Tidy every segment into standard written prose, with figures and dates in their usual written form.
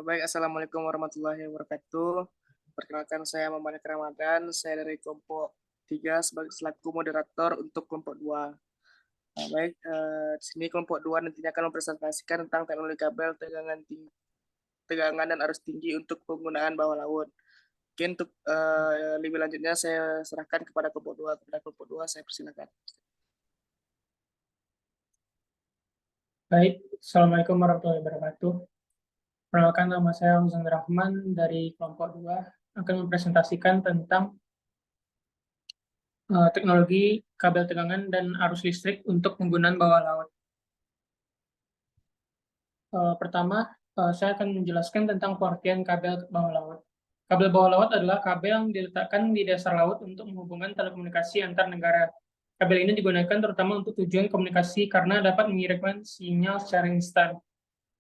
Baik, Assalamualaikum warahmatullahi wabarakatuh. Perkenalkan, saya Muhammad Ramadan. Saya dari kelompok 3 sebagai selaku moderator untuk kelompok 2. Baik, di sini kelompok 2 nantinya akan mempresentasikan tentang teknologi kabel tegangan dan arus tinggi untuk penggunaan bawah laut. Mungkin untuk lebih lanjutnya saya serahkan kepada kelompok 2. Kepada kelompok 2 saya persilakan. Baik, Assalamualaikum warahmatullahi wabarakatuh. Perkenalkan, nama saya Hamzah Rahman dari kelompok 2 akan mempresentasikan tentang teknologi kabel tegangan dan arus listrik untuk penggunaan bawah laut. Pertama, saya akan menjelaskan tentang pengertian kabel bawah laut. Kabel bawah laut adalah kabel yang diletakkan di dasar laut untuk menghubungkan telekomunikasi antar negara. Kabel ini digunakan terutama untuk tujuan komunikasi karena dapat mengirimkan sinyal secara instan.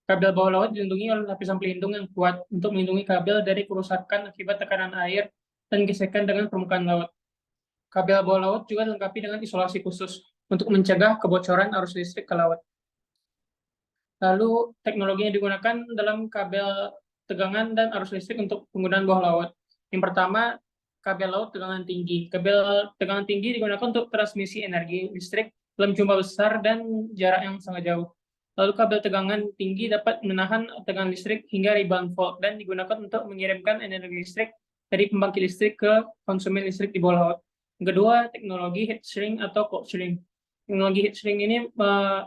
Kabel bawah laut dilindungi oleh lapisan pelindung yang kuat untuk melindungi kabel dari kerusakan akibat tekanan air dan gesekan dengan permukaan laut. Kabel bawah laut juga dilengkapi dengan isolasi khusus untuk mencegah kebocoran arus listrik ke laut. Lalu, teknologi yang digunakan dalam kabel tegangan dan arus listrik untuk penggunaan bawah laut. Yang pertama, kabel laut tegangan tinggi. Kabel tegangan tinggi digunakan untuk transmisi energi listrik dalam jumlah besar dan jarak yang sangat jauh. Lalu kabel tegangan tinggi dapat menahan tegangan listrik hingga ribuan volt dan digunakan untuk mengirimkan energi listrik dari pembangkit listrik ke konsumen listrik di bawah laut. Yang kedua, teknologi heat shrink atau cold shrink. Teknologi heat shrink ini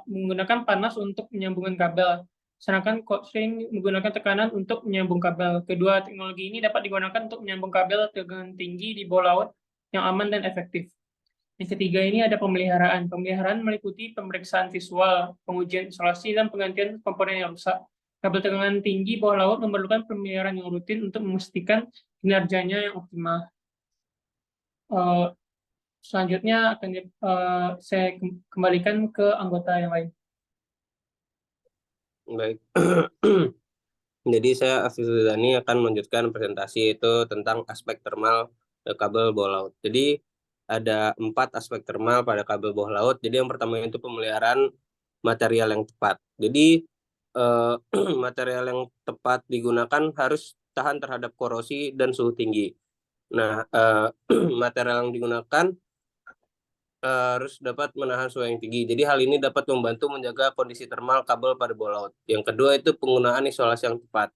menggunakan panas untuk menyambungkan kabel, sedangkan cold shrink menggunakan tekanan untuk menyambung kabel. Kedua teknologi ini dapat digunakan untuk menyambung kabel tegangan tinggi di bawah laut yang aman dan efektif. Yang ketiga ini ada pemeliharaan. Pemeliharaan meliputi pemeriksaan visual, pengujian isolasi, dan penggantian komponen yang rusak. Kabel tegangan tinggi bawah laut memerlukan pemeliharaan yang rutin untuk memastikan kinerjanya yang optimal. Selanjutnya akan saya kembalikan ke anggota yang lain. Baik. Jadi saya Afif Zani akan melanjutkan presentasi itu tentang aspek thermal kabel bawah laut. Jadi ada 4 aspek thermal pada kabel bawah laut. Jadi yang pertama itu pemeliharaan material yang tepat. Jadi material yang tepat digunakan harus tahan terhadap korosi dan suhu tinggi. Nah, material yang digunakan harus dapat menahan suhu yang tinggi. Jadi hal ini dapat membantu menjaga kondisi termal kabel pada bawah laut. Yang kedua itu penggunaan isolasi yang tepat.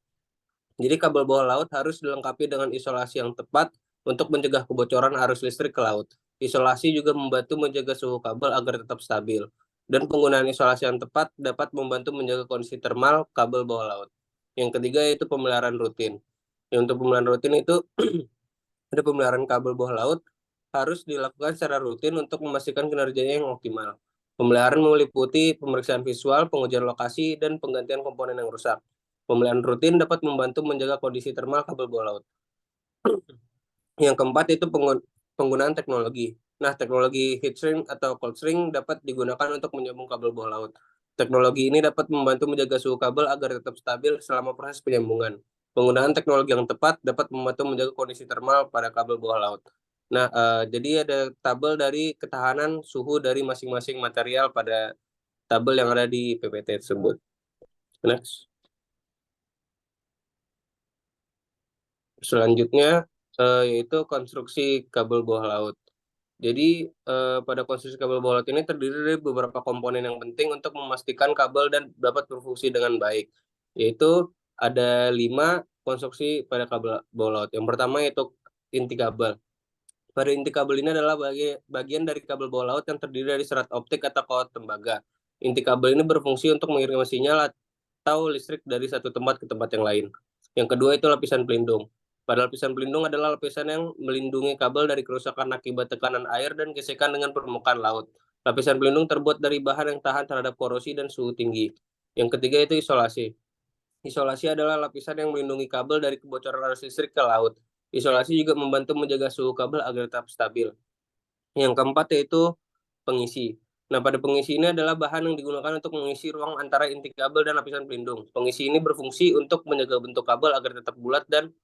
Jadi kabel bawah laut harus dilengkapi dengan isolasi yang tepat untuk mencegah kebocoran arus listrik ke laut. Isolasi juga membantu menjaga suhu kabel agar tetap stabil. Dan penggunaan isolasi yang tepat dapat membantu menjaga kondisi termal kabel bawah laut. Yang ketiga itu pemeliharaan rutin. Untuk pemeliharaan rutin itu ada pemeliharaan kabel bawah laut harus dilakukan secara rutin untuk memastikan kinerjanya yang optimal. Pemeliharaan meliputi pemeriksaan visual, pengujian lokasi, dan penggantian komponen yang rusak. Pemeliharaan rutin dapat membantu menjaga kondisi termal kabel bawah laut. Yang keempat itu penggunaan teknologi. Nah, teknologi heat shrink atau cold shrink dapat digunakan untuk menyambung kabel bawah laut. Teknologi ini dapat membantu menjaga suhu kabel agar tetap stabil selama proses penyambungan. Penggunaan teknologi yang tepat dapat membantu menjaga kondisi termal pada kabel bawah laut. Nah, jadi ada tabel dari ketahanan suhu dari masing-masing material pada tabel yang ada di PPT tersebut. Next. Selanjutnya yaitu konstruksi kabel bawah laut. Jadi pada konstruksi kabel bawah laut ini terdiri dari beberapa komponen yang penting untuk memastikan kabel dan dapat berfungsi dengan baik. Yaitu ada 5 konstruksi pada kabel bawah laut. Yang pertama yaitu inti kabel. Pada inti kabel ini adalah bagian dari kabel bawah laut yang terdiri dari serat optik atau kawat tembaga. Inti kabel ini berfungsi untuk mengirim sinyal atau listrik dari satu tempat ke tempat yang lain. Yang kedua itu lapisan pelindung. Pada lapisan pelindung adalah lapisan yang melindungi kabel dari kerusakan akibat tekanan air dan gesekan dengan permukaan laut. Lapisan pelindung terbuat dari bahan yang tahan terhadap korosi dan suhu tinggi. Yang ketiga itu isolasi. Isolasi adalah lapisan yang melindungi kabel dari kebocoran arus listrik ke laut. Isolasi juga membantu menjaga suhu kabel agar tetap stabil. Yang keempat yaitu pengisi. Nah, pada pengisi ini adalah bahan yang digunakan untuk mengisi ruang antara inti kabel dan lapisan pelindung. Pengisi ini berfungsi untuk menjaga bentuk kabel agar tetap bulat dan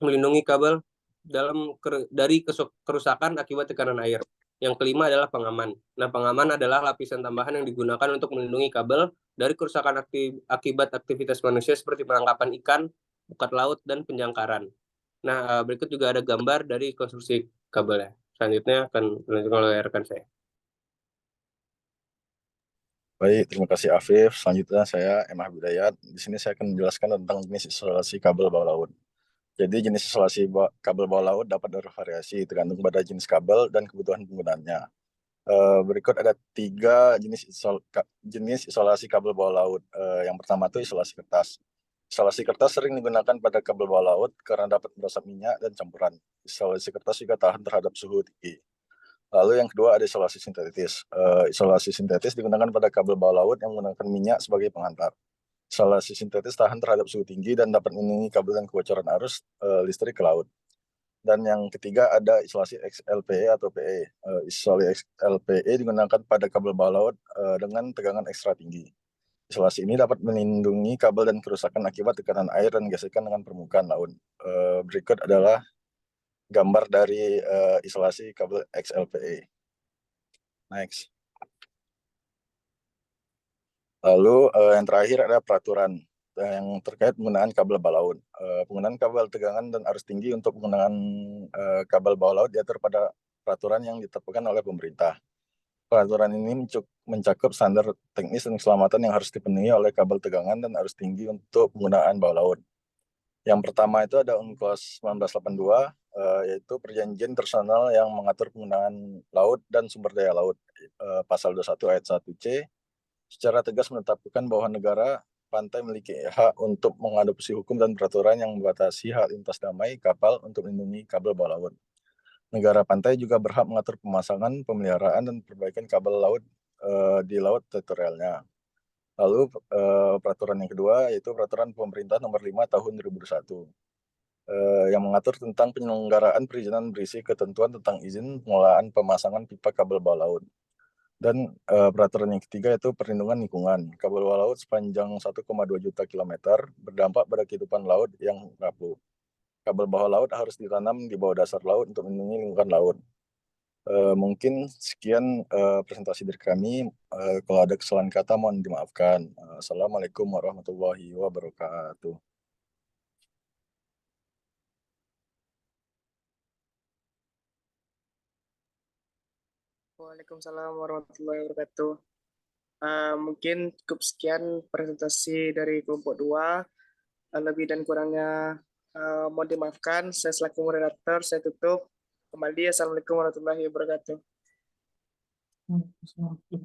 melindungi kabel dari kerusakan akibat tekanan air. Yang kelima adalah pengaman. Nah, pengaman adalah lapisan tambahan yang digunakan untuk melindungi kabel dari kerusakan akibat aktivitas manusia seperti penangkapan ikan, bukat laut, dan penjangkaran. Nah, berikut juga ada gambar dari konstruksi kabelnya. Selanjutnya akan dilanjutkan oleh rekan saya. Baik, terima kasih Afif. Selanjutnya saya Emah Bidayat. Di sini saya akan menjelaskan tentang jenis isolasi kabel bawah laut. Jadi jenis isolasi kabel bawah laut dapat bervariasi tergantung pada jenis kabel dan kebutuhan penggunaannya. Berikut ada 3 jenis isolasi kabel bawah laut. Yang pertama itu isolasi kertas. Isolasi kertas sering digunakan pada kabel bawah laut karena dapat meresap minyak dan campuran. Isolasi kertas juga tahan terhadap suhu tinggi. Lalu yang kedua ada isolasi sintetis. Isolasi sintetis digunakan pada kabel bawah laut yang menggunakan minyak sebagai penghantar. Isolasi sintetis tahan terhadap suhu tinggi dan dapat melindungi kabel dan kebocoran arus listrik ke laut. Dan yang ketiga ada isolasi XLPE atau PE. Isolasi XLPE digunakan pada kabel bawah laut dengan tegangan ekstra tinggi. Isolasi ini dapat melindungi kabel dan kerusakan akibat tekanan air dan gesekan dengan permukaan laut. Berikut adalah gambar dari isolasi kabel XLPE. Next. Lalu yang terakhir ada peraturan yang terkait penggunaan kabel bawah laut. Penggunaan kabel tegangan dan arus tinggi untuk penggunaan kabel bawah laut diatur pada peraturan yang ditetapkan oleh pemerintah. Peraturan ini mencakup standar teknis dan keselamatan yang harus dipenuhi oleh kabel tegangan dan arus tinggi untuk penggunaan bawah laut. Yang pertama itu ada UNCLOS 1982, yaitu Perjanjian Internasional yang mengatur penggunaan laut dan sumber daya laut. Pasal 21 ayat 1C secara tegas menetapkan bahwa negara pantai memiliki hak untuk mengadopsi hukum dan peraturan yang membatasi hak lintas damai kapal untuk melindungi kabel bawah laut. Negara pantai juga berhak mengatur pemasangan, pemeliharaan, dan perbaikan kabel laut di laut teritorialnya. Lalu peraturan yang kedua yaitu Peraturan Pemerintah Nomor 5 Tahun 2021 yang mengatur tentang penyelenggaraan perizinan berisi ketentuan tentang izin pengelolaan pemasangan pipa kabel bawah laut. Dan peraturan yang ketiga yaitu perlindungan lingkungan. Kabel bawah laut sepanjang 1,2 juta kilometer berdampak pada kehidupan laut yang rapuh. Kabel bawah laut harus ditanam di bawah dasar laut untuk melindungi lingkungan laut. Mungkin sekian presentasi dari kami. Kalau ada kesalahan kata mohon dimaafkan. Assalamualaikum warahmatullahi wabarakatuh. Waalaikumsalam warahmatullahi wabarakatuh. Mungkin cukup sekian presentasi dari kelompok 2. Lebih dan kurangnya mohon dimaafkan. Saya selaku moderator, saya tutup. Kembali, Assalamualaikum warahmatullahi wabarakatuh.